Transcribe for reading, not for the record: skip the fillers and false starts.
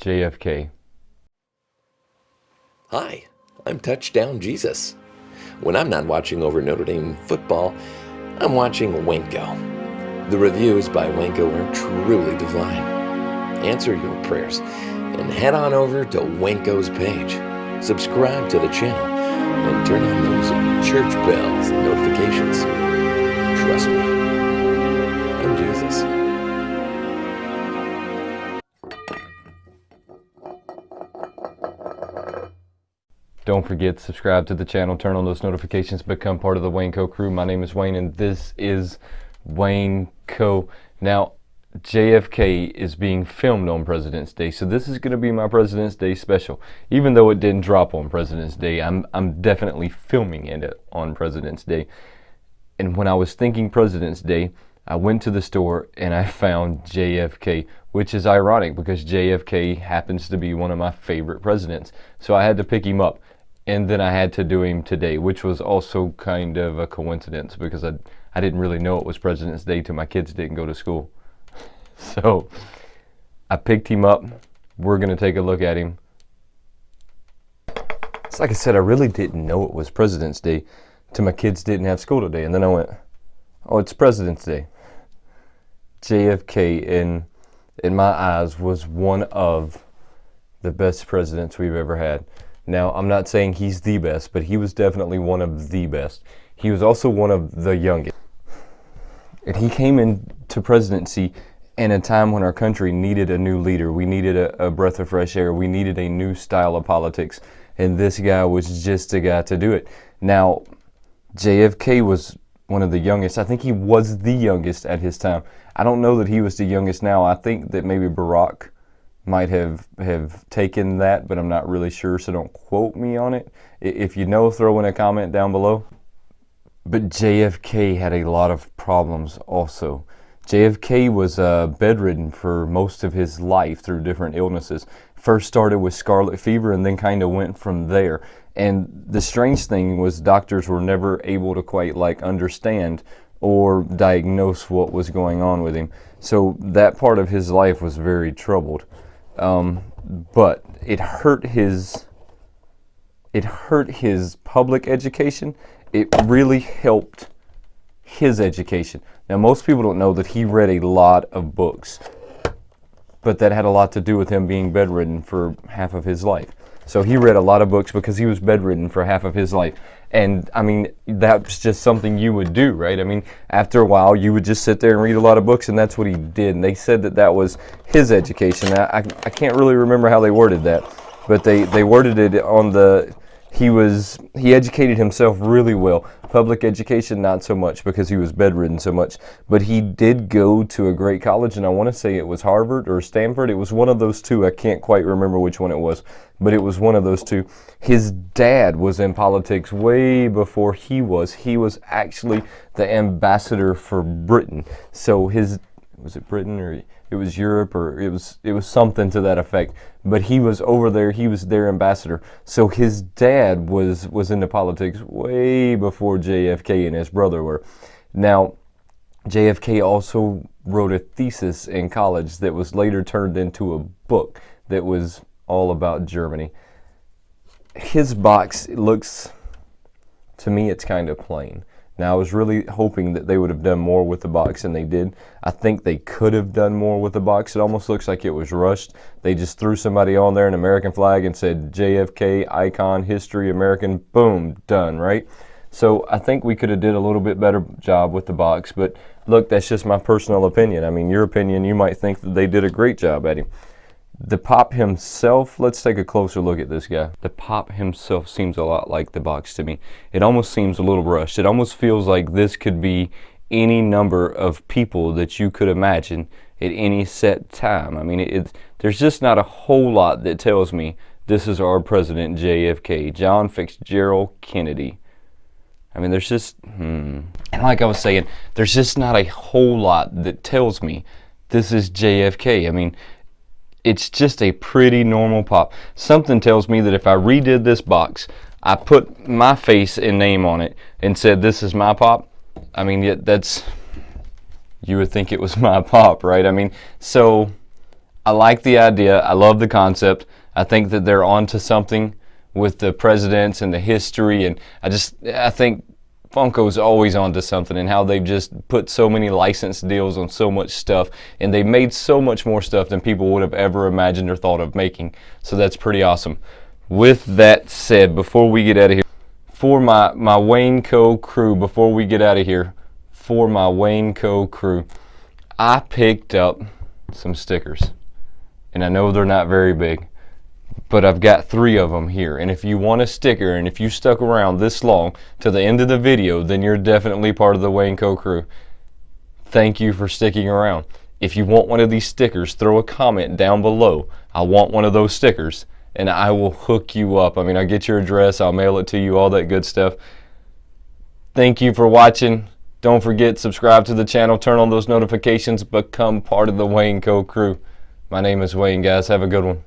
JFK. Hi, I'm Touchdown Jesus. When I'm not watching over Notre Dame football, I'm watching WayneKo. The reviews by WayneKo are truly divine. Answer your prayers and head on over to WayneKo's page. Subscribe to the channel and turn on those church bells and notifications. Trust me, I'm Jesus. Don't forget to subscribe to the channel, turn on those notifications, become part of the WayneKo crew. My name is Wayne and this is WayneKo. Now, JFK is being filmed on President's Day, so this is going to be my President's Day special. Even though it didn't drop on President's Day, I'm definitely filming it on President's Day. And when I was thinking President's Day, I went to the store and I found JFK, which is ironic because JFK happens to be one of my favorite presidents. So I had to pick him up, and then I had to do him today, which was also kind of a coincidence because I didn't really know it was President's Day till my kids didn't go to school. So I picked him up. We're going to take a look at him. It's like I said, I really didn't know it was President's Day till my kids didn't have school today. And then I went, oh, it's President's Day. JFK, in my eyes, was one of the best presidents we've ever had. Now, I'm not saying he's the best, but he was definitely one of the best. He was also one of the youngest. And he came into presidency in a time when our country needed a new leader. We needed a breath of fresh air. We needed a new style of politics. And this guy was just the guy to do it. Now, JFK was one of the youngest. I think he was the youngest at his time. I don't know that he was the youngest now. I think that maybe Barack might have taken that, but I'm not really sure, so don't quote me on it. If you know, throw in a comment down below. But JFK had a lot of problems also. JFK was bedridden for most of his life through different illnesses. First started with scarlet fever and then kind of went from there. And the strange thing was doctors were never able to quite understand or diagnose what was going on with him. So that part of his life was very troubled. But it hurt his public education. It really helped his education. Now, most people don't know that he read a lot of books, but that had a lot to do with him being bedridden for half of his life. So he read a lot of books because he was bedridden for half of his life. And I mean, that's just something you would do, right? I mean, after a while, you would just sit there and read a lot of books, and that's what he did. And they said that that was his education. I can't really remember how they worded that, but they worded it on the, he educated himself really well. Public education, not so much because he was bedridden so much. But he did go to a great college, and I want to say it was Harvard or Stanford. It was one of those two. I can't quite remember which one it was, but it was one of those two. His dad was in politics way before he was. He was actually the ambassador for Britain. So was it Britain or it was Europe, or it was something to that effect. But he was over there, he was their ambassador. So his dad was into politics way before JFK and his brother were. Now, JFK also wrote a thesis in college that was later turned into a book that was all about Germany. His box looks, to me, it's kind of plain. Now, I was really hoping that they would have done more with the box, and they did. I think they could have done more with the box. It almost looks like it was rushed. They just threw somebody on there, an American flag, and said, JFK, icon, history, American, boom, done, right? So I think we could have did a little bit better job with the box, but look, that's just my personal opinion. I mean, your opinion, you might think that they did a great job at him. The Pop himself, let's take a closer look at this guy. The Pop himself seems a lot like the box to me. It almost seems a little rushed. It almost feels like this could be any number of people that you could imagine at any set time. I mean, there's just not a whole lot that tells me this is our president, JFK, John Fitzgerald Kennedy. I mean, there's just, and like I was saying, there's just not a whole lot that tells me this is JFK. I mean, it's just a pretty normal pop. Something tells me that if I redid this box, I put my face and name on it and said, this is my pop, I mean, that's, you would think it was my pop, right? I mean, so I like the idea. I love the concept. I think that they're onto something with the presidents and the history, and I think Funko's always onto something, and how they've just put so many license deals on so much stuff, and they've made so much more stuff than people would have ever imagined or thought of making. So that's pretty awesome. With that said, before we get out of here, for my WayneKo crew, I picked up some stickers. And I know they're not very big, but I've got 3 of them here. And if you want a sticker, and if you stuck around this long to the end of the video, then you're definitely part of the WayneKo crew. Thank you for sticking around. If you want one of these stickers, throw a comment down below. I want one of those stickers, and I will hook you up. I mean, I'll get your address, I'll mail it to you, all that good stuff. Thank you for watching. Don't forget, subscribe to the channel, turn on those notifications, become part of the WayneKo crew. My name is Wayne, guys. Have a good one.